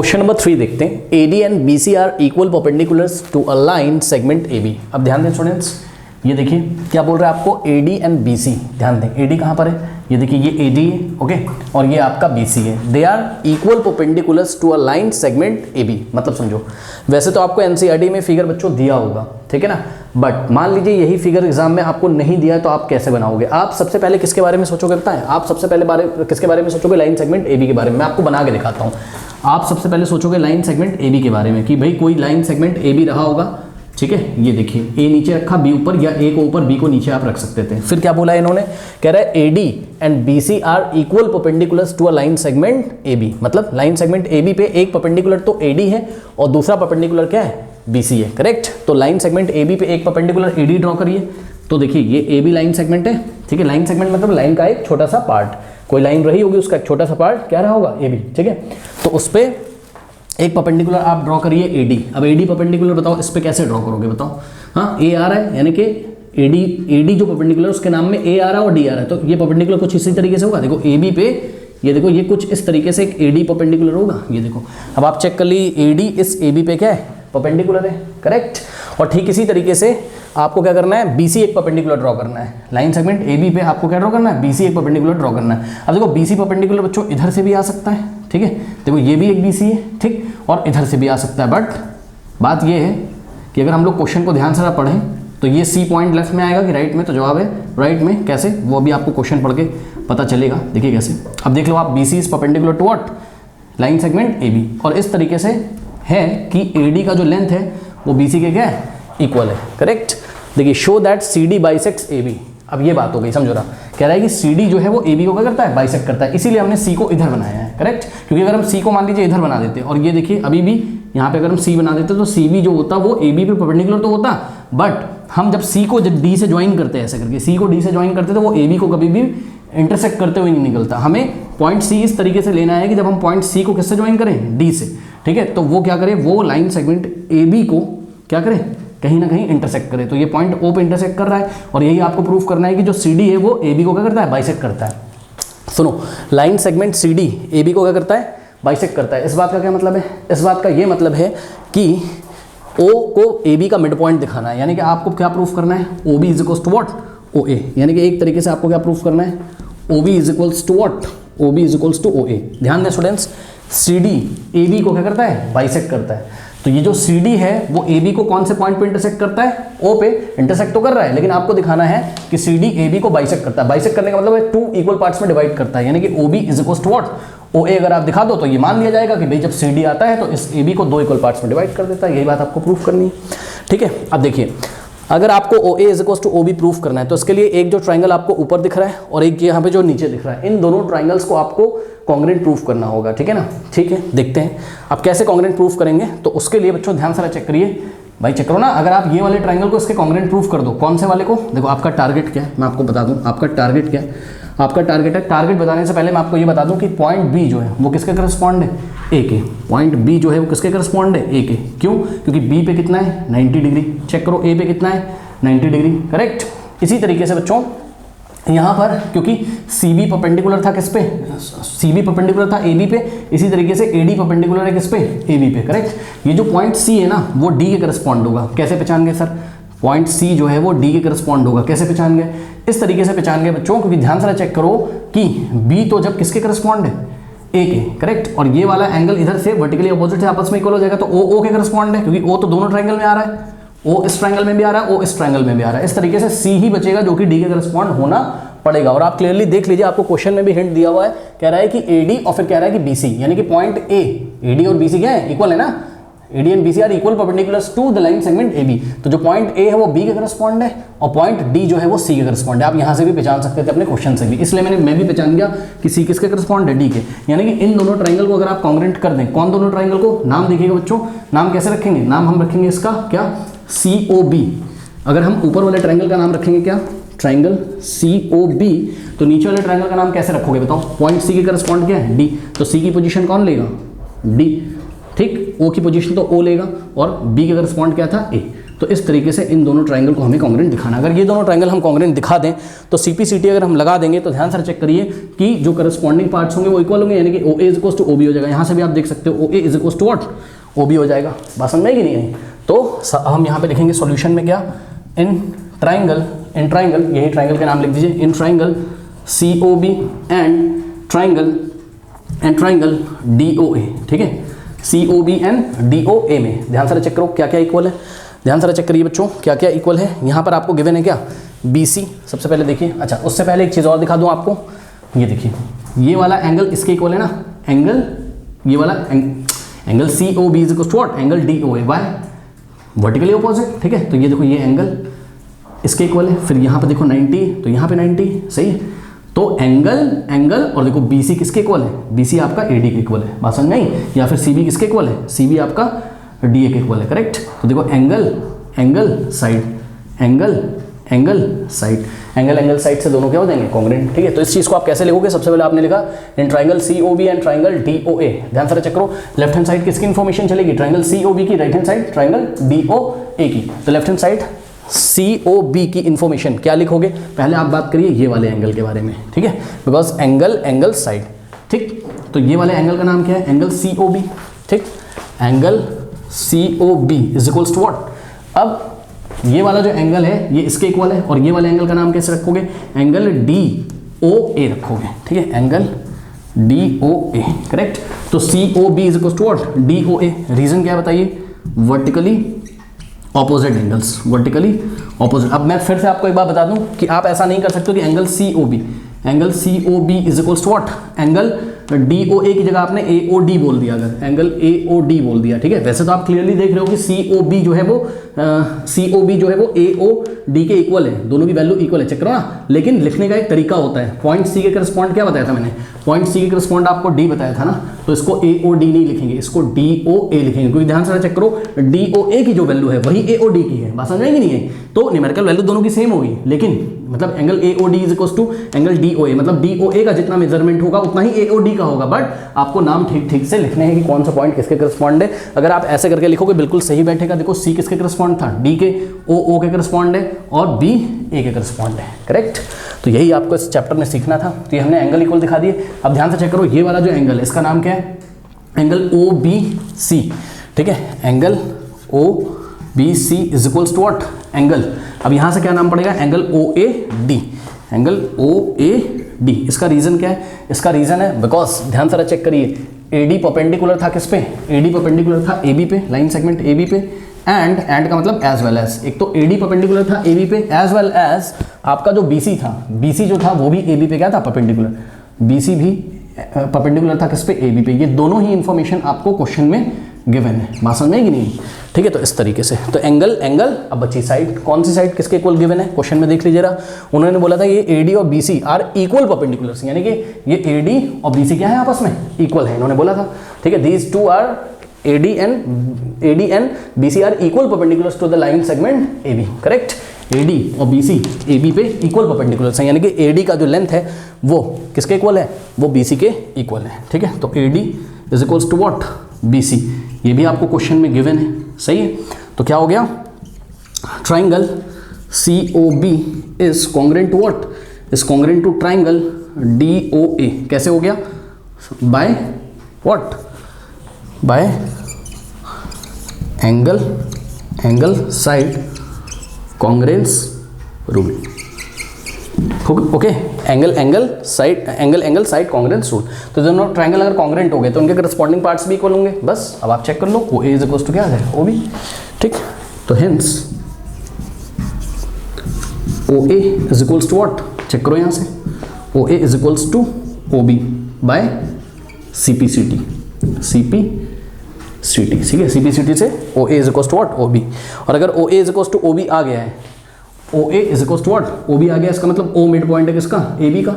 Question number 3 देखते हैं। AD and BC are equal perpendiculars to a line segment AB। अब ध्यान दें स्टूडेंट्स, ये देखिए क्या बोल रहा है आपको, AD एंड BC। ध्यान दें, AD कहाँ पर है, ये देखिए ये AD है, ओके, और ये आपका BC है। They are equal perpendiculars to a line segment AB। मतलब समझो, वैसे तो आपको NCERT में फिगर बच्चों दिया होगा, ठीक है ना, बट मान लीजिए यही फिगर एग्जाम में आपको नहीं दिया है तो आप कैसे बनाओगे? आप सबसे पहले किसके बारे में सोचोगे बताएं? आप सबसे पहले किसके बारे में सोचोगे? लाइन सेगमेंट AB के बारे में। मैं आपको बना के दिखाता हूँ। आप सबसे पहले सोचोगे लाइन सेगमेंट AB के बारे में कि भाई कोई लाइन सेगमेंट AB रहा होगा, ठीक है। ये देखिए A नीचे रखा, B ऊपर, या A को ऊपर B को नीचे आप रख सकते थे। फिर क्या बोला इन्होंने, कह रहा है AD and BC are equal perpendiculars to a line segment AB। मतलब लाइन सेगमेंट AB पे एक परपेंडिकुलर तो AD है और दूसरा परपेंडिकुलर क्या है, BC है, करेक्ट। तो लाइन सेगमेंट AB पे एक परपेंडिकुलर AD ड्रॉ करिए। तो देखिए ये AB लाइन सेगमेंट है, ठीक है। लाइन सेगमेंट मतलब लाइन का एक छोटा सा पार्ट, कोई लाइन रही होगी उसका एक छोटा सा पार्ट क्या रहा होगा, AB, ठीक है। तो उस पर एक परपेंडिकुलर आप ड्रॉ करिए AD। अब AD परपेंडिकुलर बताओ इस पे कैसे ड्रॉ करोगे बताओ? हाँ, A आ रहा है, यानी कि AD जो परपेंडिकुलर उसके नाम में A आ रहा है और D आ रहा है, तो ये परपेंडिकुलर कुछ इसी तरीके से होगा। देखो AB पे ये देखो ये कुछ इस तरीके से एक AD परपेंडिकुलर होगा, ये देखो। अब आप चेक कर लीजिए AD इस AB पे क्या है, परपेंडिकुलर है, करेक्ट। और ठीक इसी तरीके से आपको क्या करना है, BC एक परपेंडिकुलर ड्रॉ करना है। लाइन सेगमेंट AB पे आपको क्या ड्रॉ करना है, BC एक परपेंडिकुलर ड्रॉ करना है। अब देखो BC परपेंडिकुलर बच्चों इधर से भी आ सकता है, ठीक है। देखो ये भी एक BC है, ठीक, और इधर से भी आ सकता है। बट बात ये है कि अगर हम लोग क्वेश्चन को ध्यान से पढ़ें तो ये C पॉइंट लेफ्ट में आएगा कि राइट में, तो जवाब है राइट में। कैसे, वो अभी आपको क्वेश्चन पढ़ के पता चलेगा। देखिए कैसे, अब देख लो आप, BC is perpendicular to what, line segment AB। और इस तरीके से है कि AD का जो लेंथ है वो BC के क्या है, इक्वल है, करेक्ट। देखिए show that CD bisects AB। अब ये बात हो गई, समझो ना, कह रहा है कि CD जो है वो AB को क्या करता है, बाइसेक्ट करता है। इसीलिए हमने C को इधर बनाया है, करेक्ट। क्योंकि अगर हम C को मान लीजिए इधर बना देते और ये देखिए अभी भी यहाँ पे अगर हम C बना देते तो CB जो होता वो AB पे परपेंडिकुलर तो होता, बट हम जब C को जब D से ज्वाइन करते हैं, ऐसे करके C को D से ज्वाइन करते तो वो AB को कभी भी इंटरसेक्ट करते हुए नहीं निकलता। हमें पॉइंट C इस तरीके से लेना है कि जब हम पॉइंट C को किससे ज्वाइन करें, D से, ठीक है। तो वो क्या करे, वो लाइन सेगमेंट AB को क्या करे, कहीं ना कहीं इंटरसेक्ट करे। तो ये पॉइंट O पे इंटरसेक्ट कर रहा है और यही आपको प्रूफ करना है कि जो CD है वो AB को क्या करता है, बाइसेक्ट करता है। सुनो, लाइन सेगमेंट CD AB को क्या करता है, बाइसेक्ट करता है। इस बात का क्या मतलब है, इस बात का ये मतलब है कि O को AB का मिड पॉइंट दिखाना है। यानी कि आपको क्या प्रूफ करना है, OB is equals to what, OA। यानी कि एक तरीके से आपको क्या प्रूफ करना है, OB is equals to what, OB is equals to OA। ध्यान दें स्टूडेंट्स, CD AB को क्या करता है, बाइसेक्ट करता है। तो ये जो CD है वो AB को कौन से पॉइंट पे इंटरसेक्ट करता है, O पे इंटरसेक्ट तो कर रहा है, लेकिन आपको दिखाना है कि CD AB को बाइसेक्ट करता है। बाइसेक्ट करने का मतलब है टू इक्वल पार्ट्स में डिवाइड करता है। यानी कि OB is equals to what, OA अगर आप दिखा दो तो ये मान लिया जाएगा कि भाई जब CD आता है तो इस AB को दो इक्वल पार्ट्स में डिवाइड कर देता है। यही बात आपको प्रूफ करनी है, ठीक है। अब देखिए, अगर आपको OA is equals to OB proof करना है तो इसके लिए एक जो ट्राइंगल आपको ऊपर दिख रहा है और एक यहाँ पे जो नीचे दिख रहा है, इन दोनों ट्राइंगल्स को आपको कॉन्ग्रुएंट प्रूफ करना होगा, ठीक है ना। ठीक है, देखते हैं अब कैसे कॉन्ग्रुएंट प्रूफ करेंगे। तो उसके लिए बच्चों ध्यान से चेक करिए, भाई चेक करो ना। अगर आप ये वाले ट्राइंगल को इसके कॉन्ग्रुएंट प्रूफ कर दो, कौन से वाले को, देखो आपका टारगेट क्या है, मैं आपको बता दूं आपका टारगेट क्या है। आपका टारगेट है, टारगेट बताने से पहले मैं आपको ये बता दूं कि पॉइंट B जो है वो किसके करस्पॉन्ड है, A के। पॉइंट B जो है वो किसके करस्पॉन्ड है, A के। क्यों, क्योंकि B पे कितना है, 90 डिग्री। चेक करो A पे कितना है, 90 डिग्री, करेक्ट। इसी तरीके से बच्चों यहाँ पर क्योंकि CB परपेंडिकुलर था किस पे, CB परपेंडिकुलर था AB पे, इसी तरीके से AD परपेंडिकुलर है किस पे, AB पे, करेक्ट। ये जो पॉइंट C है ना वो D के करस्पॉन्ड होगा। कैसे पहचान गए सर, पॉइंट C जो है वो D के करस्पॉन्ड होगा। कैसे पहचान गए, इस तरीके से पहचान गए बच्चों, क्योंकि ध्यान से चेक करो कि B तो जब किसके करस्पॉन्ड है, A के, करेक्ट। और ये वाला एंगल इधर से वर्टिकली अपोजिट से आपस में इक्वल हो जाएगा, तो O के करस्पॉन्ड है, क्योंकि O तो दोनों ट्राइंगल में आ रहा है, O इस ट्राइंगल में भी आ रहा है, O इस ट्राइंगल में भी आ रहा है। इस तरीके से C ही बचेगा जो कि D के करस्पॉन्ड होना पड़ेगा। और आप क्लियरली देख लीजिए, आपको क्वेश्चन में भी हिंट दिया हुआ है, कह रहा है कि AD और फिर कह रहा है कि BC, यानी कि पॉइंट A, AD और BC क्या है, इक्वल है ना। AD and BC are equal perpendiculars to the line segment AB। तो जो पॉइंट A है वो B के करस्पॉन्ड है और पॉइंट D जो है वो C के करस्पॉन्ड है। आप यहाँ से भी पहचान सकते थे अपने क्वेश्चन से भी, इसलिए मैं भी पहचान गया कि C किसके करस्पॉन्ड है, D के। यानी कि इन दोनों ट्राइंगल को अगर आप कॉन्ग्रुएंट कर दें, कौन दोनों ट्राइंगल को, नाम देखिएगा बच्चों, नाम कैसे रखेंगे, नाम हम रखेंगे इसका क्या, COB। अगर हम ऊपर वाले ट्राइंगल का नाम रखेंगे क्या, ट्राइंगल COB, तो नीचे वाले ट्राइंगल का नाम कैसे रखोगे बताओ, पॉइंट C के करस्पॉन्ड क्या है, D। तो C की पोजीशन कौन लेगा, D, ठीक। O की पोजीशन तो O लेगा और B के करस्पॉन्ड क्या था, A। तो इस तरीके से इन दोनों ट्राइंगल को हमें कॉन्ग्रेंट दिखाना। अगर ये दोनों ट्राइंगल हम कॉन्ग्रेंट दिखा दें तो CPCT अगर हम लगा देंगे तो ध्यान से चेक करिए कि जो करस्पॉन्डिंग पार्ट्स होंगे वो इक्वल होंगे, यानी कि OA is equal to OB हो जाएगा। यहाँ से भी आप देख सकते हो OA is equal to what, OB हो जाएगा। बात समझ में कि नहीं आई? तो हम यहाँ पे लिखेंगे सॉल्यूशन में क्या, इन ट्राइंगल यही ट्राइंगल का नाम लिख दीजिए, in triangle COB and triangle DOA, ठीक है, COB एंड DOA में ध्यान से चेक करो क्या क्या इक्वल है। ध्यान से चेक करिए बच्चों क्या क्या इक्वल है। यहाँ पर आपको गिवन है क्या, BC सबसे पहले देखिए। अच्छा उससे पहले एक चीज़ और दिखा दूँ आपको, ये देखिए ये वाला एंगल इसके इक्वल है ना, एंगल ये वाला angle COB is equal to what, angle DOA by vertically opposite, ठीक है। तो ये देखो ये एंगल इसके इक्वल है, फिर यहाँ पे देखो 90 तो यहाँ पे 90, सही है। तो एंगल और देखो BC किसके इक्वल है, BC आपका AD के इक्वल है, बात समझ में आई? या फिर CB किसके इक्वल है, CB आपका DA के इक्वल है, करेक्ट। तो देखो एंगल साइड से दोनों क्या हो जाएंगे, कॉन्ग्रेंट, ठीक है। तो इस चीज़ को आप कैसे लिखोगे, सबसे पहले आपने लिखा in triangle COB and triangle DOA। ध्यान से चेक करो लेफ्ट हैंड साइड किसकी इन्फॉर्मेशन चलेगी, ट्राइंगल COB की, right hand side triangle DOA की। तो लेफ्ट हैंड साइड COB की इंफॉर्मेशन क्या लिखोगे, पहले आप बात करिए ये वाले एंगल के बारे में, ठीक है, बिकॉज एंगल साइड, ठीक। तो ये वाले एंगल का नाम क्या है, एंगल COB, ठीक, angle COB is equals to what. अब ये वाला जो एंगल है ये इसके इक्वल है, और ये वाले एंगल का नाम कैसे रखोगे, एंगल DOA रखोगे, ठीक है, एंगल DOA, करेक्ट। तो COB is equals to what, DOA। Reason क्या है बताइए, vertically opposite angles, vertically opposite. अब मैं फिर से आपको एक बात बता दूं कि आप ऐसा नहीं कर सकते कि angle COB is equals to what, angle DOA की जगह आपने AOD बोल दिया, अगर एंगल AOD बोल दिया, ठीक है। वैसे तो आप क्लियरली देख रहे हो कि COB जो है वो AOD के इक्वल है, दोनों की वैल्यू इक्वल है, चेक करो ना। लेकिन लिखने का एक तरीका होता है, पॉइंट C के करस्पॉन्ड क्या बताया था मैंने, पॉइंट C के करस्पॉन्ड आपको D बताया था ना, तो इसको AOD नहीं लिखेंगे, इसको DOA लिखेंगे, क्योंकि ध्यान से चेक करो DOA की जो वैल्यू है वही AOD की है, बात समझ में नहीं है। तो न्यूमेरिकल वैल्यू दोनों की सेम होगी, लेकिन मतलब angle AOD is equal to angle DOA, मतलब DOA का जितना मेजरमेंट होगा उतना ही AOD का होगा, बट आपको नाम ठीक से लिखने हैं कि कौन सा पॉइंट किसके करस्पॉन्ड है। अगर आप ऐसे करके लिखोगे बिल्कुल सही बैठेगा। देखो C किसके करस्पॉन्ड था, D के O के करस्पॉन्ड है, और B A के करस्पॉन्ड है, करेक्ट। तो यही आपको इस चैप्टर में सीखना था। तो ये हमने एंगल इक्वल दिखा दिए। अब ध्यान से चेक करो ये वाला जो एंगल है इसका नाम क्या है, एंगल OBC, ठीक है, angle OBC is equals to what, angle, अब यहाँ से क्या नाम पड़ेगा, एंगल OAD, एंगल OAD। इसका रीजन क्या है, इसका रीजन है बिकॉज ध्यान से चेक करिए AD परपेंडिकुलर था किस पे, AD परपेंडिकुलर था AB पे, लाइन सेगमेंट AB पे, एंड का मतलब एज वेल एज, एक तो AD परपेंडिकुलर था AB पे, एज वेल एज आपका जो BC था, BC जो था वो भी AB पे क्या था, परपेंडिकुलर, BC भी परपेंडिकुलर था किस पे, AB पे। ये दोनों ही इंफॉर्मेशन आपको क्वेश्चन में गिवन है, बात समझ में कि नहीं, ठीक है। तो इस तरीके से तो एंगल अब बची साइड, कौन सी साइड किसके इक्वल गिवन है क्वेश्चन में देख लीजिएगा। उन्होंने बोला था ये AD और BC आर इक्वल परपेंडिकुलर्स, यानी कि ये AD और BC क्या है आपस में, इक्वल है, इन्होंने बोला था, ठीक है। These two are AD and BC are equal perpendiculars to the line segment AB, correct. AD और BC AB पे इक्वल परपेंडिकुलर्स हैं, यानी कि AD का जो लेंथ है वो किसके इक्वल है, वो BC के इक्वल है, ठीक है। तो AD is equals to what, BC, ये भी आपको क्वेश्चन में गिवन है, सही है। तो क्या हो गया, triangle COB is congruent to what, is congruent to triangle DOA, कैसे हो गया, by what, by angle side congruence rule, okay, angle side congruence rule. तो दोनों ट्राइंगल अगर कॉन्ग्रेंट हो गए तो उनके करस्पॉन्डिंग पार्ट्स भी इक्वल होंगे, बस अब आप चेक कर लो OA इज इक्वल टू क्या आ जाएगा, OB, ठीक। तो hence OA is equals to what, check करो यहाँ से, OA is equals to OB by CPCT, ठीक है, CPCT से OA is equals to what, OB। और अगर OA is equals to OB आ गया है, OA is equals to what, OB आ गया, इसका मतलब O मिड पॉइंट है किसका, AB का,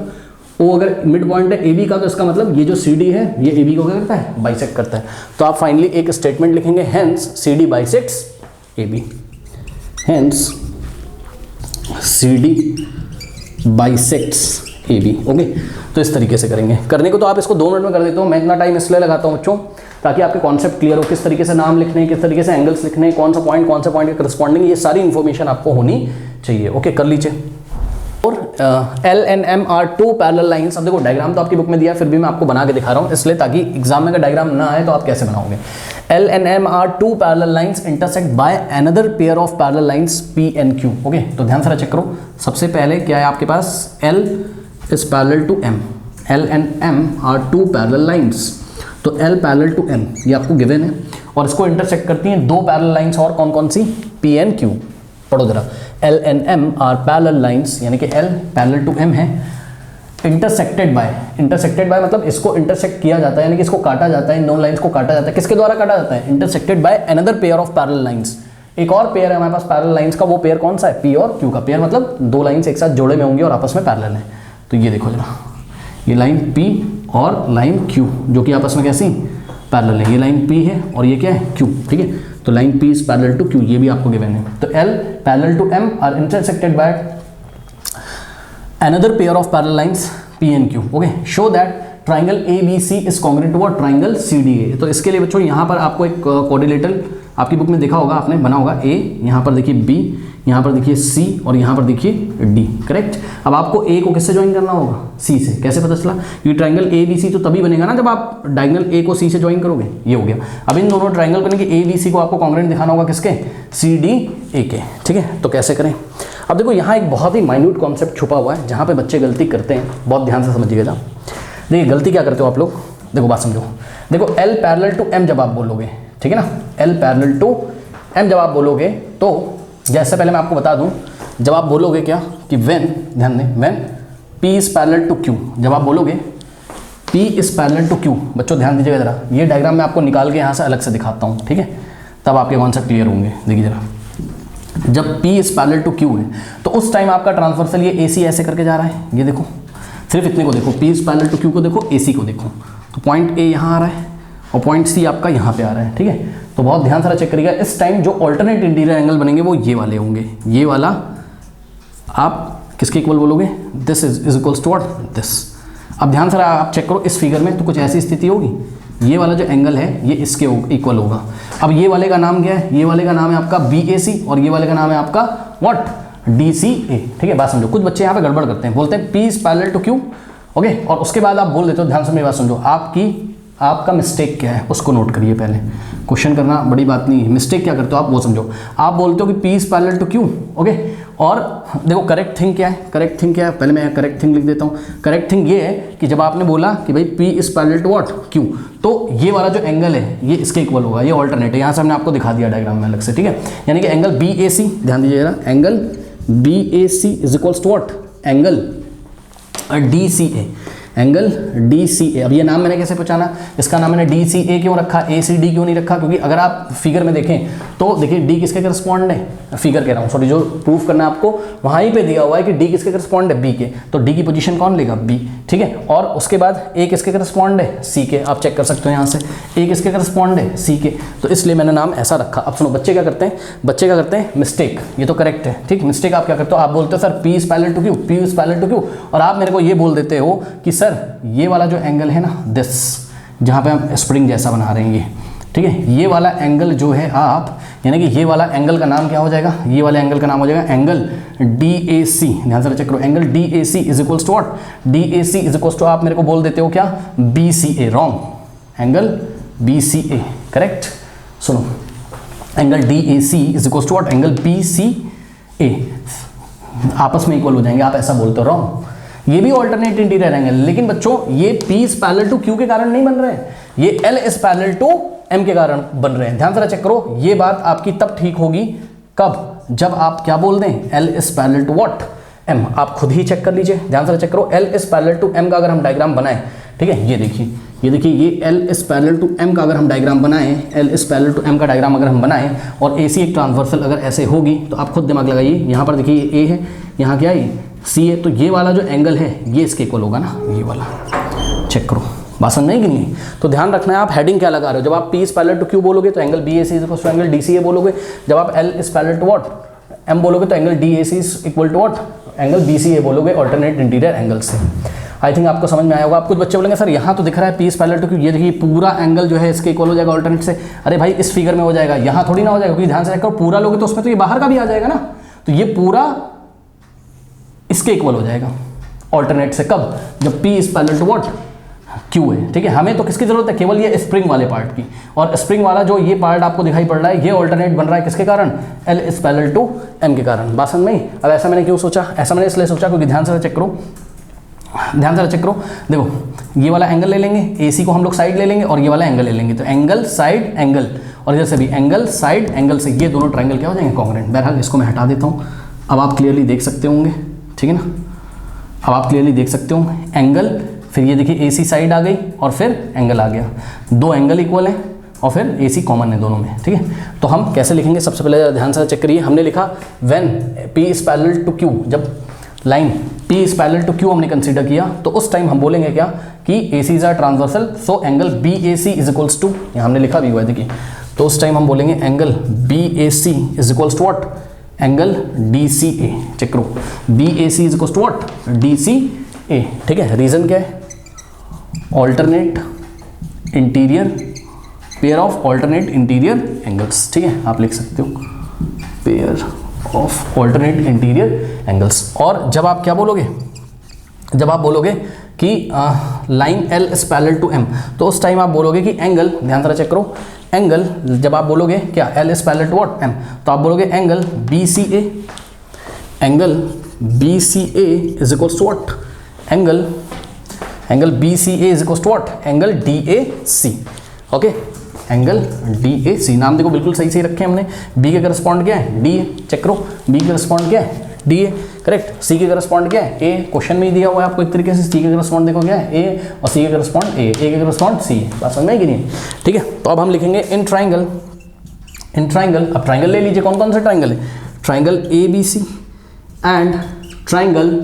O अगर मिड पॉइंट है AB का, तो इसका मतलब ये जो CD है ये AB को क्या करता है, बाइसेक्ट करता है। तो आप फाइनली एक स्टेटमेंट लिखेंगे, hence CD bisects AB, hence CD bisects AB, okay. तो इस तरीके से करेंगे, करने को तो आप इसको 2 मिनट में कर देते हो, मैं इतना टाइम इसलिए लगाता हूँ बच्चों ताकि आपके कॉन्सेप्ट क्लियर हो, किस तरीके से नाम लिखने हैं, किस तरीके से एंगल्स लिखने हैं, कौन सा पॉइंट के करस्पॉन्डिंग, ये सारी इंफॉर्मेशन आपको होनी चाहिए। ओके, कर लीजिए। और LNM are two parallel lines। अब देखो डायग्राम तो आपकी बुक में दिया है, फिर भी मैं आपको बना के दिखा रहा हूँ, इसलिए ताकि एग्जाम में अगर डायग्राम ना आए तो आप कैसे बनाओगे। LNM are two parallel lines intersect by another pair of parallel lines P and Q। Okay, तो ध्यान से चेक करो। सबसे पहले क्या है आपके पास, L is parallel to M। L and M are two parallel lines। तो L parallel to M ये आपको गिवन है, और इसको इंटरसेक्ट करती हैं दो पैरेलल लाइंस, और कौन कौन सी, P and Q। पढ़ो जरा, L and M are parallel lines, यानी कि L parallel to M है, इंटरसेक्टेड बाय मतलब इसको इंटरसेक्ट किया जाता है, यानी कि इसको काटा जाता है, इन दोनों लाइंस को काटा जाता है। किसके द्वारा काटा जाता है, intersected by another pair of parallel lines. एक और पेयर है हमारे पास पैरेलल लाइंस का, वो पेयर कौन सा है, P और Q का पेयर, मतलब दो लाइंस एक साथ जोड़े में होंगी और आपस में पैरेलल है। तो ये देखो जरा, ये लाइन P और लाइन Q जो कि आपस में कैसी पैरेलल है, ये लाइन P है और ये क्या है, Q। ठीक है, तो line P is parallel to Q, ये भी आपको गिवन है। तो L parallel to M are intersected by another pair of parallel lines P and Q। Okay, show that triangle ABC is congruent to what, triangle CDA। तो इसके लिए बच्चों यहाँ पर आपको एक कोऑर्डिनेटर आपकी बुक में देखा होगा, आपने बना होगा A, यहाँ पर देखिए B, यहाँ पर देखिए C और यहाँ पर देखिए D। करेक्ट। अब आपको A को किससे ज्वाइन करना होगा, C से। कैसे पता चला, ये ट्राइंगल ABC तो तभी बनेगा ना जब आप डायगोनल A को C से ज्वाइन करोगे। ये हो गया। अब इन दोनों ट्राइंगल बनेंगे, ABC को आपको कॉन्ग्रुएंट दिखाना होगा किसके, CDA के। ठीक है, तो कैसे करें। अब देखो यहाँ एक बहुत ही माइन्यूट कॉन्सेप्ट छुपा हुआ है जहाँ पे बच्चे गलती करते हैं, बहुत ध्यान से समझिएगा। देखिए गलती क्या करते हो आप लोग, देखो बात समझो। देखो L पैरेलल टू M जब आप बोलोगे, ठीक है ना, L पैरेलल टू M जब आप बोलोगे, तो जैसे पहले मैं आपको बता दूं, जब आप बोलोगे क्या कि व्हेन, ध्यान दें, when P is parallel to Q, जब आप बोलोगे P is parallel to Q, बच्चों ध्यान दीजिएगा जरा, ये डायग्राम मैं आपको निकाल के यहाँ से अलग से दिखाता हूँ। ठीक है, तब आपके कॉन्सेप्ट क्लियर होंगे। देखिए जरा, जब P is parallel to Q है तो उस टाइम आपका ट्रांसवर्सल ये AC ऐसे करके जा रहा है। ये देखो, सिर्फ इतने को देखो, P is parallel to Q को देखो, AC को देखो, तो पॉइंट A यहाँ आ रहा है और पॉइंट C आपका यहाँ पे आ रहा है। ठीक है, तो बहुत ध्यान से चेक करिएगा। इस टाइम जो ऑल्टरनेट इंटीरियर एंगल बनेंगे वो ये वाले होंगे। ये वाला आप किसके इक्वल बोलोगे, this is equals to what, this. अब ध्यान से आप चेक करो, इस फिगर में तो कुछ ऐसी स्थिति होगी, ये वाला जो एंगल है ये इसके इक्वल होगा। अब ये वाले का नाम क्या है, ये वाले का नाम है आपका BAC और ये वाले का नाम है आपका व्हाट, DCA। ठीक है, बात समझो। कुछ बच्चे यहाँ पे गड़बड़ करते हैं, बोलते हैं P is parallel to Q, okay, और उसके बाद आप बोल देते हो, ध्यान से मेरी बात समझो, आपका मिस्टेक क्या है उसको नोट करिए। पहले क्वेश्चन करना बड़ी बात नहीं है, मिस्टेक क्या करते हो आप वो समझो। आप बोलते हो कि P is parallel to Q, okay, और देखो करेक्ट थिंग क्या है, करेक्ट थिंग क्या है, पहले मैं करेक्ट थिंग लिख देता हूँ। करेक्ट थिंग ये है कि जब आपने बोला कि भाई P is parallel to what, Q, तो ये वाला जो एंगल है ये इसके इक्वल होगा, ये ऑल्टरनेट है। यहाँ से हमने आपको दिखा दिया डायग्राम में अलग से। ठीक है, यानी कि एंगल BAC, ध्यान दीजिएगा, angle BAC is equals to what, angle DCA, angle DCA। अब ये नाम मैंने कैसे पहचाना, इसका नाम मैंने DCA क्यों रखा, ACD क्यों नहीं रखा, क्योंकि अगर आप फिगर में देखें तो देखिए D किसके करस्पॉन्ड है, फिगर कह रहा हूँ सॉरी, जो प्रूफ करना है आपको वहाँ ही पे दिया हुआ है कि D किसके करस्पॉन्ड है, B के, तो D की पोजीशन कौन लेगा, B। ठीक है, और उसके बाद A किसके करस्पॉन्ड है, C के, आप चेक कर सकते हो यहाँ से, A किसके करस्पॉन्ड है, C के, तो इसलिए मैंने नाम ऐसा रखा। अब सुनो, बच्चे क्या करते हैं, बच्चे क्या करते हैं, मिस्टेक, ये तो करेक्ट है, ठीक, मिस्टेक आप क्या करते हो, आप बोलते हो sir P is parallel to Q, P is parallel to Q, और आप मेरे को ये बोल देते हो कि सर ये वाला जो एंगल है ना, दिस, जहाँ पे हम स्प्रिंग जैसा बना रहे हैं ये, ठीक है, ये वाला एंगल जो है आप, यानी कि ये वाला एंगल का नाम क्या हो जाएगा, ये वाले एंगल का नाम हो जाएगा एंगल DAC। ध्यान से चेक करो, angle DAC is equals to what, DAC is equals to, आप मेरे को बोल देते हो क्या, BCA, wrong, angle BCA, correct. सुनो, angle DAC is equals to what, angle BCA, आपस में इक्वल हो जाएंगे, आप ऐसा बोलते हो, रॉन्ग। ये भी ऑल्टरनेट इंटीरियर एंगल, लेकिन बच्चों ये P is parallel to Q के कारण नहीं बन रहे हैं, ये L is parallel to M के कारण बन रहे हैं। ध्यान से चेक करो, ये बात आपकी तब ठीक होगी कब, जब आप क्या बोल दें, L is parallel to what, M। आप खुद ही चेक कर लीजिए, ध्यान से चेक करो, L is parallel to M का अगर हम डायग्राम बनाएं, ठीक है, ये देखिए, ये देखिए, ये L is parallel to M का अगर हम डायग्राम बनाएं, L is parallel to M का डायग्राम अगर हम बनाएं, और AC एक ट्रांसवर्सल अगर ऐसे होगी, तो आप खुद दिमाग लगाइए, यहाँ पर देखिए ये A है, यहाँ क्या है, C है, तो ये वाला जो एंगल है ये इसके इक्वल होगा ना, ये वाला, चेक करो, बात समझ नहीं कि नहीं। तो ध्यान रखना है आप हेडिंग क्या लगा रहे हो, जब आप P is parallel to Q बोलोगे तो angle BAC is equal to angle DCA बोलोगे, जब आप L is parallel to what, M बोलोगे तो angle DAC is equal to what, angle BCA बोलोगे, ऑल्टरनेट इंटीरियर एंगल से। आई थिंक आपको समझ में आया होगा। आप कुछ बच्चे बोलेंगे सर यहाँ तो दिख रहा है P is parallel to Q, ये देखिए पूरा एंगल जो है इसके इक्वल हो जाएगा ऑल्टरनेट से। अरे भाई इस फिगर में हो जाएगा, यहाँ थोड़ी ना हो जाएगा, क्योंकि ध्यान से देखो पूरा लोगे तो उसमें तो ये बाहर का भी आ जाएगा ना, तो ये पूरा इसके इक्वल हो जाएगा ऑल्टरनेट से। कब? जब P is parallel to what? Q है। ठीक है, हमें तो किसकी जरूरत है? केवल ये स्प्रिंग वाले पार्ट की। और स्प्रिंग वाला जो ये पार्ट आपको दिखाई पड़ रहा है, ये ऑल्टरनेट बन रहा है किसके कारण? L is parallel to M के कारण। बात समझ में आई? अब ऐसा मैंने क्यों सोचा? ऐसा मैंने इसलिए सोचा क्योंकि ध्यान से चेक करो, ध्यान से चेक करो, देखो ये वाला एंगल ले लेंगे, AC को हम लोग साइड ले लेंगे और ये वाला एंगल ले लेंगे, तो एंगल साइड एंगल, और इधर से भी एंगल साइड एंगल से ये दोनों ट्रायंगल क्या हो जाएंगे? कॉन्ग्रुएंट। बहरहाल इसको मैं हटा देता हूँ, अब आप क्लियरली देख सकते होंगे। ठीक है ना, अब आप क्लियरली देख सकते हो एंगल, फिर ये देखिए AC साइड आ गई और फिर एंगल आ गया, दो एंगल इक्वल हैं और फिर AC कॉमन है दोनों में। ठीक है, तो हम कैसे लिखेंगे? सबसे पहले ध्यान से चेक करिए, हमने लिखा when P is parallel to Q, जब line P is parallel to Q हमने कंसीडर किया, तो उस टाइम हम बोलेंगे क्या कि ACs are transversal, so angle BAC is equals to, यहाँ हमने लिखा भी हुआ है देखिए, तो उस टाइम हम बोलेंगे angle BAC is equals to what? Angle DCA। Check करो, BAC is equals to what? DCA। ठीक है, रीजन क्या है? Alternate interior, pair of alternate interior angles. ठीक है, आप लिख सकते हो pair of alternate interior angles. और जब आप क्या बोलोगे? जब आप बोलोगे कि line L is parallel to M, तो उस टाइम आप बोलोगे कि एंगल, ध्यान से चेक करो, एंगल जब आप बोलोगे क्या L is parallel to what? M, तो आप बोलोगे angle BCA, angle BCA is equals to what? Angle BCA is equals to what? Angle DAC। Okay, angle DAC, नाम देखो बिल्कुल सही सही रखे हमने। B के करस्पॉन्ड क्या है? DA। चेक करो, B के करस्पॉन्ड क्या है? DA, correct. C के करस्पॉन्ड क्या है? A, क्वेश्चन में ही दिया हुआ है आपको एक तरीके से। C के करस्पॉन्ड देखो क्या है? A, और C के करस्पॉन्ड A, A के करस्पॉन्ड C। बात समझ में आई कि नहीं? ठीक है, तो अब हम लिखेंगे इन ट्राइंगल, इन ट्राइंगल। अब ट्राइंगल ले लीजिए, कौन कौन से ट्राइंगल है? Triangle ABC and triangle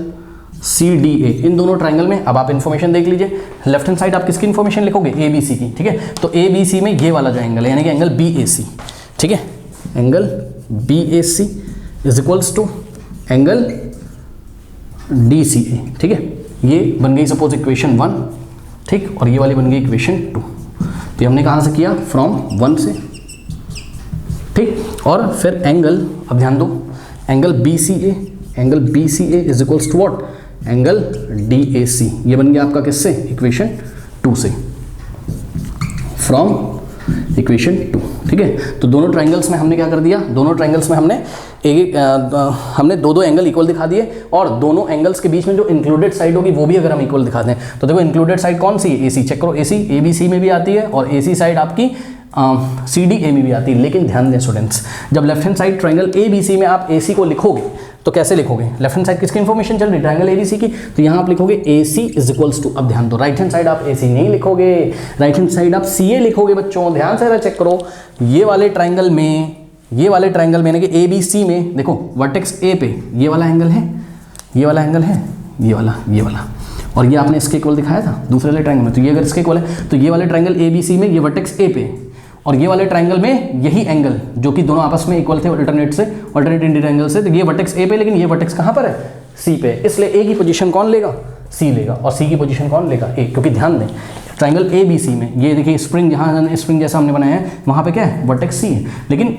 CDA, इन दोनों ट्राइंगल में अब आप इन्फॉर्मेशन देख लीजिए। लेफ्ट हैंड साइड आप किसकी इन्फॉर्मेशन लिखोगे? ABC की। ठीक है, तो ABC में ये वाला जो एंगल है, यानी कि एंगल BAC। ठीक है, angle BAC is equals to angle DCA। ठीक है, ये बन गई सपोज इक्वेशन 1, ठीक, और ये वाली बन गई इक्वेशन 2। तो हमने कहाँ से किया? फ्रॉम 1 से। ठीक, और फिर एंगल, अब ध्यान दो, angle BCA is equals to what? Angle DAC। ये बन गया आपका किससे? इक्वेशन 2 से, फ्रॉम इक्वेशन 2। ठीक है, तो दोनों ट्राइंगल्स में हमने क्या कर दिया? दोनों ट्राइंगल्स में हमने हमने दो एंगल इक्वल दिखा दिए, और दोनों एंगल्स के बीच में जो इंक्लूडेड साइड होगी वो भी अगर हम इक्वल दिखा दें, तो देखो इंक्लूडेड साइड कौन सी है? AC। चेक करो, AC ABC में भी आती है और AC साइड आपकी CDA में भी आती है। लेकिन ध्यान दें स्टूडेंट्स, जब left hand side triangle ABC में आप AC को लिखोगे तो कैसे लिखोगे? लेफ्ट हैंड साइड किसकी इन्फॉर्मेशन चल रही है? ट्राइंगल ABC की, तो यहाँ आप लिखोगे AC इज इक्वल्स टू, अब ध्यान दो, राइट हैंड साइड आप AC नहीं लिखोगे, राइट हैंड साइड आप CA लिखोगे। बच्चों ध्यान से चेक करो, ये वाले ट्राइंगल में, ये वाले ट्राइंगल में यानी कि ABC में देखो वर्टेक्स A पे ये वाला एंगल है, ये वाला एंगल है, ये वाला, और ये आपने इसके इक्वल दिखाया था दूसरे वाले ट्राइंगल में, तो ये अगर इसके इक्वल है तो ये वाले ट्राइंगल ABC में ये वर्टेक्स A पे, और ये वाले ट्राइंगल में यही एंगल जो कि दोनों आपस में इक्वल थे ऑल्टरनेट इंटीरियर एंगल से, तो ये वर्टेक्स A पे, लेकिन ये वर्टेक्स कहाँ पर है? C पे, इसलिए A की पोजीशन कौन लेगा? C लेगा, और C की पोजीशन कौन लेगा? A। क्योंकि ध्यान दें ट्राइंगल ABC में ये देखिए स्प्रिंग, जहाँ स्प्रिंग जैसा हमने बनाया है वहाँ पे क्या है? वर्टेक्स C है, लेकिन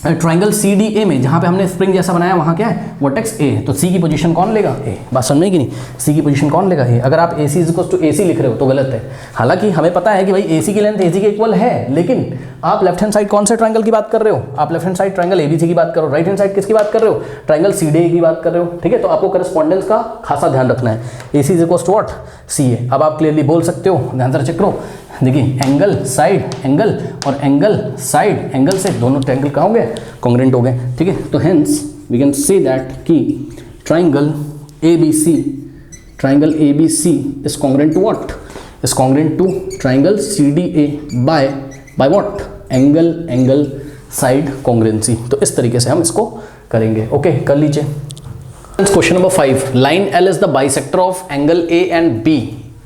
ट्राइंगल CDA में जहाँ पे हमने स्प्रिंग जैसा बनाया वहाँ क्या है? वर्टेक्स A, तो C की पोजीशन कौन लेगा? A। बात समझ में कि नहीं? C की पोजीशन कौन लेगा? A। अगर आप AC is equal to AC लिख रहे हो तो गलत है। हालांकि हमें पता है कि भाई AC की लेंथ AC के इक्वल है, लेकिन आप लेफ्ट हैंड साइड कौन से ट्राइंगल की बात कर रहे हो? आप left hand side triangle ABC की बात करो, राइट हैंड साइड किसकी बात कर रहे हो? ट्राइंगल CDA की बात कर रहे हो। ठीक है, तो आपको करस्पॉन्डेंस का खासा ध्यान रखना है। AC is equal to what? CA। अब आप क्लियरली बोल सकते हो, ध्यान से चेक करो, देखिए एंगल साइड एंगल और एंगल साइड एंगल से दोनों ट्राइंगल कहाँ हो गए? कॉन्ग्रुएंट हो गए। ठीक है, तो hence we can say that कि triangle ABC is congruent to what? Is congruent to triangle CDA by what? Angle side congruency. तो इस तरीके से हम इसको करेंगे। ओके, कर लीजिए। Question number 5, line L is the bisector of angle A and B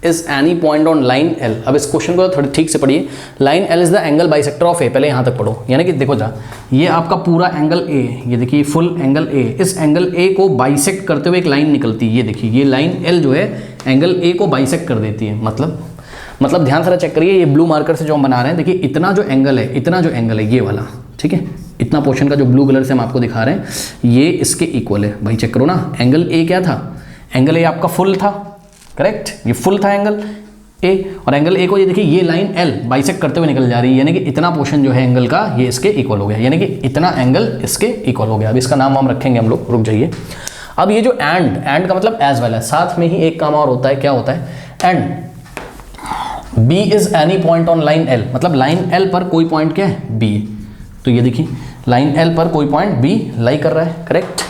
is any point on line L. अब इस क्वेश्चन को थोड़ी ठीक से पढ़िए। Line L is the angle bisector of A, पहले यहाँ तक पढ़ो। यानी कि देखो जा, ये आपका पूरा एंगल ए, ये देखिए फुल एंगल ए, इस एंगल ए को बाइसेक्ट करते हुए एक लाइन निकलती है। ये देखिए ये लाइन एल जो है एंगल ए को बाइसेक्ट कर देती है। मतलब ध्यान से चेक करिए, ये ब्लू मार्कर से जो हम बना रहे हैं, देखिए इतना जो एंगल है ये वाला, ठीक है, इतना पोर्शन का जो ब्लू कलर से हम आपको दिखा रहे हैं ये इसके इक्वल है। भाई चेक करो ना, एंगल ए क्या था, एंगल ए आपका फुल था, करेक्ट, ये फुल था एंगल ए, और एंगल ए को ये देखिए ये लाइन एल बाइसेक्ट करते हुए निकल जा रही है, यानी कि इतना पोर्शन जो है एंगल का ये इसके इक्वल हो गया, यानी कि इतना एंगल इसके इक्वल हो गया। अब इसका नाम हम रखेंगे हम लोग, रुक जाइए। अब ये जो एंड का मतलब एज वेल है, साथ में ही एक काम और होता है, क्या होता है, and B is any point on line L, मतलब लाइन L पर कोई पॉइंट क्या है, B है। तो ये देखिए लाइन L पर कोई पॉइंट B लाई कर रहा है, करेक्ट।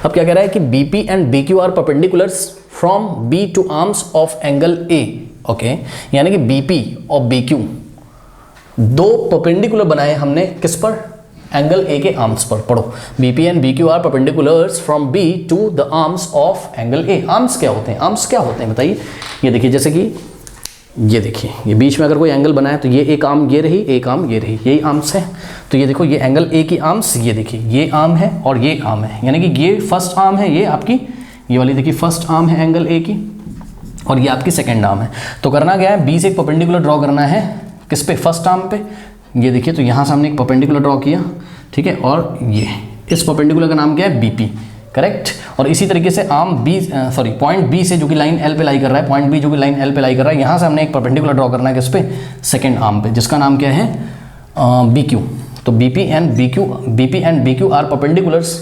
अब क्या कह रहा है कि BP and BQ are perpendiculars from B to arms of angle A, okay, यानी कि BP और BQ दो परपेंडिकुलर बनाए हमने किस पर, एंगल A के आर्म्स पर। पढ़ो, BP and BQ are perpendiculars from B to the arms of angle A। Arms क्या होते हैं, आर्म्स क्या होते हैं बताइए। ये देखिए जैसे कि ये देखिए, ये बीच में अगर कोई एंगल बना है तो ये एक आर्म ये रही, एक आर्म ये रही, यही आर्म्स है। तो ये देखो ये एंगल ए की आर्म्स, ये देखिए ये आर्म है और ये आर्म है, यानी कि ये फर्स्ट आर्म है, ये आपकी ये वाली देखिए फर्स्ट आर्म है एंगल ए की, और ये आपकी सेकंड आर्म है। तो करना क्या है, बी से एक परपेंडिकुलर ड्रॉ करना है, किस पे, फर्स्ट आर्म पे। ये देखिए तो यहाँ से हमने एक परपेंडिकुलर ड्रॉ किया, ठीक है, और ये इस परपेंडिकुलर का नाम क्या है, बीपी, करेक्ट। और इसी तरीके से पॉइंट बी से जो कि लाइन एल पे लाई कर रहा है, पॉइंट बी जो कि लाइन एल पे लाई कर रहा है, यहाँ से हमने एक परपेंडिकुलर ड्रॉ करना है किस पे, सेकंड आर्म पे, जिसका नाम क्या है, बी क्यू। तो BP and B Q are perpendiculars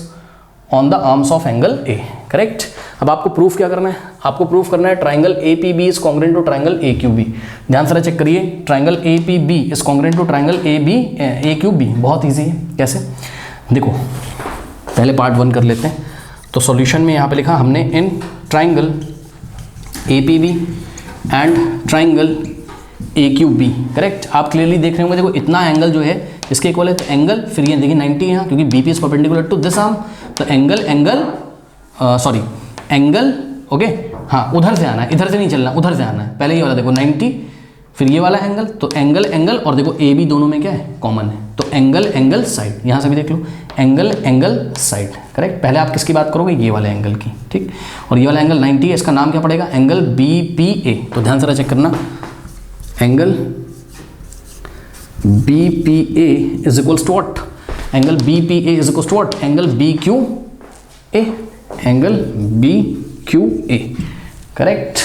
on the arms of angle A, correct. अब आपको प्रूफ क्या करना है, आपको प्रूफ करना है triangle A P B is congruent to triangle A Q B. ध्यान से चेक करिए, triangle A P B is congruent to triangle A Q B. बहुत ईजी है, कैसे, देखो पहले पार्ट 1 कर लेते हैं। तो सॉल्यूशन में यहाँ पे लिखा हमने in triangle A P B and triangle A Q B, correct. आप क्लियरली देख रहे होंगे, देखो इतना एंगल जो है इसके इक्वल है, तो एंगल फिर ये देखिए 90 है यहाँ, क्योंकि B P is perpendicular to this arm, तो एंगल ओके, हाँ उधर से आना है, इधर से नहीं चलना, उधर से आना है। पहले ये वाला देखो 90, फिर ये वाला एंगल, तो एंगल और देखो ए बी दोनों में क्या है, कॉमन है, तो एंगल साइड, यहाँ से भी देख लो एंगल साइड, करेक्ट। पहले आप किसकी बात करोगे, ये वाले एंगल की, ठीक। और ये वाला एंगल 90 है, इसका नाम क्या पड़ेगा, एंगल बी पी ए। तो ध्यान से चेक करना, angle B P A is equals to what, angle B P A is equals to what, angle B Q A, angle B Q A, correct.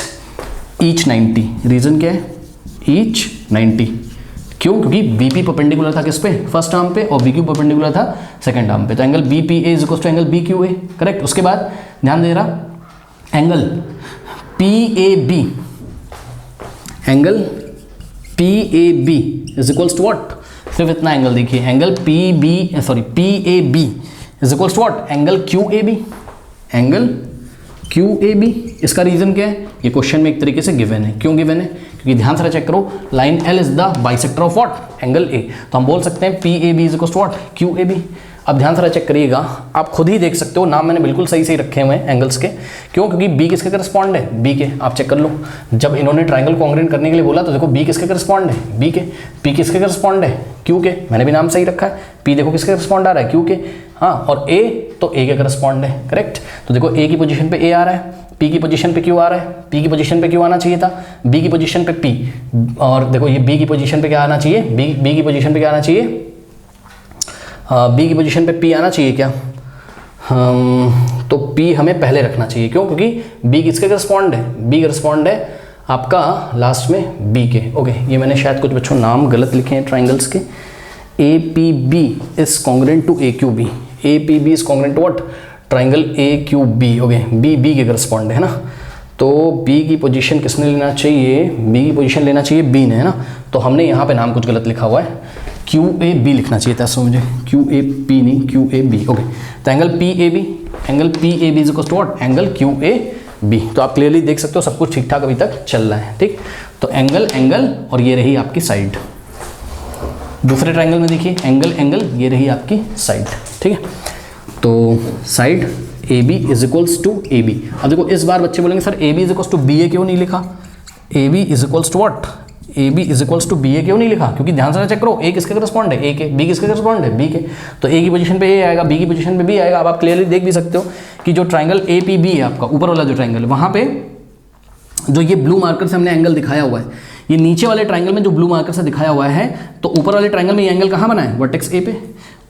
Each 90, reason क्या है, each 90, क्यों, क्योंकि B P perpendicular था किस पे, first arm पे, और B Q perpendicular था सेकंड आर्म पे, तो angle B P A is equals to angle B Q A, correct. उसके बाद ध्यान दे रहा, angle P A B, angle P A B is equals to what, सिर्फ इतना एंगल देखिए, angle P A B is equals to what, angle Q A B, angle Q A B. इसका reason क्या है, ये क्वेश्चन में एक तरीके से गिवन है। क्यों गिवन है, क्योंकि ध्यान से चेक करो, line L is the bisector of what, angle A, तो हम बोल सकते हैं P A B is equals to what, Q A B. अब ध्यान से चेक करिएगा, आप खुद ही देख सकते हो, नाम मैंने बिल्कुल सही सही रखे हुए हैं एंगल्स के, क्यों, क्योंकि बी किसके करस्पॉन्ड है, बी के। आप चेक कर लो, जब इन्होंने ट्राइंगल कॉन्ग्रुएंट करने के लिए बोला तो देखो बी किसके करस्पॉन्ड है, बी के, पी किसके करस्पॉन्ड है, क्यू के, मैंने भी नाम सही रखा है, पी देखो किसके करस्पॉन्ड आ रहा है, क्यू के, हाँ, और ए तो ए के करस्पॉन्ड है, करेक्ट। तो देखो ए की पोजीशन पे ए आ रहा है, पी की पोजीशन पे क्यू आ रहा है, पी की पोजीशन पे क्यू आना चाहिए था, बी की पोजीशन पे पी, और देखो ये बी की पोजीशन पे क्या आना चाहिए, बी की पोजीशन पे क्या आना चाहिए, बी की पोजीशन पे पी आना चाहिए क्या, तो पी हमें पहले रखना चाहिए, क्यों, क्योंकि बी किसके करस्पॉन्ड है, बी करस्पॉन्ड है आपका लास्ट में बी के, ओके। ये मैंने शायद कुछ बच्चों नाम गलत लिखे हैं ट्राइंगल्स के, A P B is congruent to A Q B, A P B is congruent to what, triangle A Q B, okay, B के करस्पॉन्ड है ना, तो बी की पोजीशन किसने लेना चाहिए, बी की पोजीशन लेना चाहिए बी ने, है ना। तो हमने यहाँ पे नाम कुछ गलत लिखा हुआ है, क्यू ए बी लिखना चाहिए था, ऐसा मुझे क्यू ए पी नहीं, क्यू ए बी, ओके। तो angle P A B is equals to what, angle Q A B. तो आप क्लियरली देख सकते हो सब कुछ ठीक ठाक अभी तक चल रहा है, ठीक। तो एंगल और ये रही आपकी साइड। दूसरे ट्राइंगल में देखिए एंगल ये रही आपकी साइड, ठीक है। तो side A B is equals to A B. अब देखो इस बार बच्चे बोलेंगे sir A B is equals to B A क्यों नहीं लिखा, A B is equals to what, A B is equals to B A क्यों नहीं लिखा, क्योंकि ध्यान से चेक करो, ए किसके करस्पॉन्ड है, ए के, बी किसके करस्पॉन्ड है, बी के, तो ए की पोजीशन पे ए आएगा, बी की पोजीशन पे बी आएगा। अब आप क्लियरली देख भी सकते हो कि जो ट्राइंगल ए पी बी है आपका ऊपर वाला जो ट्राइंगल है, वहाँ पे जो ये ब्लू मार्कर से हमने एंगल दिखाया हुआ है, ये नीचे वाले ट्राइंगल में जो ब्लू मार्कर से दिखाया हुआ है, तो ऊपर वाले ट्राइंगल में ये एंगल कहाँ बना है, वर्टेक्स ए पे,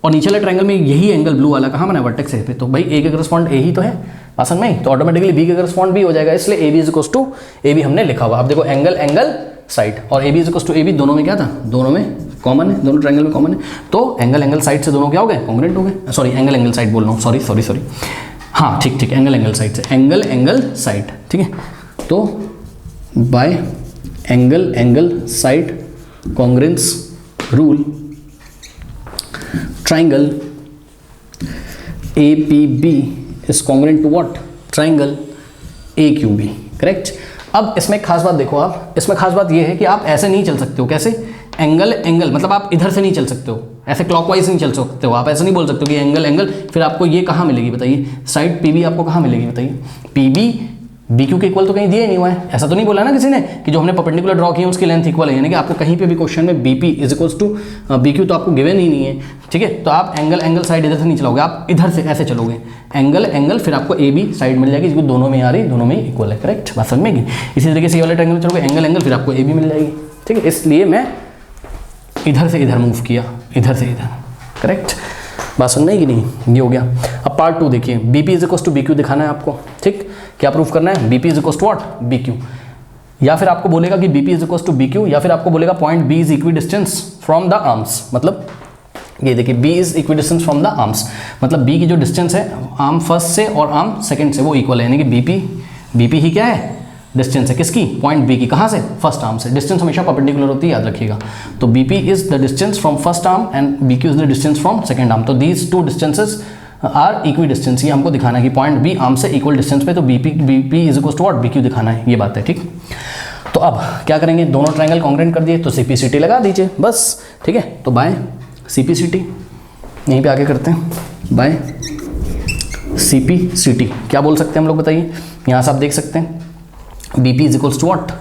और नीचे वाले ट्राइंगल में यही एंगल ब्लू वाला कहाँ बना है, वर्टेक्स ए पे। तो भाई ए के करस्पॉन्ड ए ही तो है आसन में, तो ऑटोमेटिकली बी के करस्पॉन्ड भी हो जाएगा, इसलिए A B is equals to A B हमने लिखा हुआ। अब देखो एंगल एंगल साइड और A B is equals to A B दोनों में क्या था, दोनों में कॉमन है, दोनों ट्राइंगल में कॉमन है, तो एंगल एंगल साइड से दोनों क्या हो गए, कॉन्ग्रुएंट हो गए। सॉरी एंगल एंगल साइड बोल रहा हूँ, सॉरी, हाँ ठीक, एंगल एंगल साइड से, एंगल एंगल साइड, ठीक है। तो by angle angle side congruence rule triangle A P B is congruent to what, triangle A Q B, correct. अब इसमें खास बात देखो आप, इसमें खास बात ये है कि आप ऐसे नहीं चल सकते हो, कैसे, एंगल एंगल, मतलब आप इधर से नहीं चल सकते हो, ऐसे क्लॉकवाइज नहीं चल सकते हो, आप ऐसे नहीं बोल सकते हो कि एंगल एंगल, फिर आपको ये कहाँ मिलेगी बताइए, साइड पी बी आपको कहाँ मिलेगी बताइए, पी बी बी क्यू के इक्वल तो कहीं दिया नहीं हुआ है, ऐसा तो नहीं बोला ना किसी ने कि जो हमने परपेंडिकुलर ड्रॉ किया उसकी लेंथ इक्वल है, यानी कि आपको कहीं पे भी क्वेश्चन में B P is equals to B Q तो आपको गिवन ही नहीं है, ठीक है। तो आप एंगल एंगल साइड इधर से नहीं चलोगे, आप इधर से ऐसे चलोगे, एंगल एंगल, फिर आपको ए बी साइड मिल जाएगी, जिसको दोनों में आ रही, दोनों में इक्वल है, करेक्ट, बात समझ में। इसी तरीके से ये वाले ट्रायंगल चलोगे, एंगल एंगल, फिर आपको ए बी मिल जाएगी, ठीक है। इसलिए मैं इधर से इधर मूव किया, इधर से इधर, करेक्ट, बात समझ में कि नहीं, ये हो गया। अब पार्ट 2 देखिए, B P is equals to B Q दिखाना है आपको, ठीक, क्या प्रूफ करना है, B P is equals to what, B Q, या फिर आपको बोलेगा कि B P is equals to B Q, या फिर आपको बोलेगा point B is equidistance from the arms, मतलब ये देखिए B is equidistance from the arms, मतलब बी की जो डिस्टेंस है आर्म फर्स्ट से और आर्म सेकंड से वो इक्वल है, यानी कि बी पी ही क्या है, डिस्टेंस है किसकी, पॉइंट बी की, कहाँ से, फर्स्ट आर्म से। डिस्टेंस हमेशा परपेंडिकुलर होती है, याद रखिएगा। तो B P is the distance from first arm and B Q is the distance from second arm, तो these two distances are equidistance, ये हमको दिखाना है कि पॉइंट बी आर्म से इक्वल डिस्टेंस पे, तो B P is equal to what, B Q दिखाना है, ये बात है, ठीक। तो अब क्या करेंगे, दोनों ट्रायंगल कॉन्ग्रुएंट कर दिए, तो CP/CT लगा दीजिए बस, ठीक है। तो बाय CP/CT यहीं पे आगे करते हैं, बाय CP/CT क्या बोल सकते हैं हम लोग बताइए, यहाँ से आप देख सकते हैं B P is equals to what,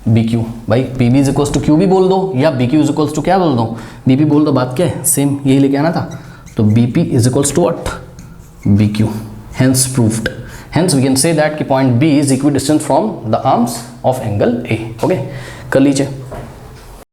B Q, भाई P B is equals to Q भी बोल दो, या B Q is equals to क्या बोल दो, बी पी बोल दो, बात क्या है, सेम यही लेके आना था। तो B P is equals to what, B Q, hence proved, hence we can say that कि point B is equidistance from the arms of angle A, okay, कर लीजिए।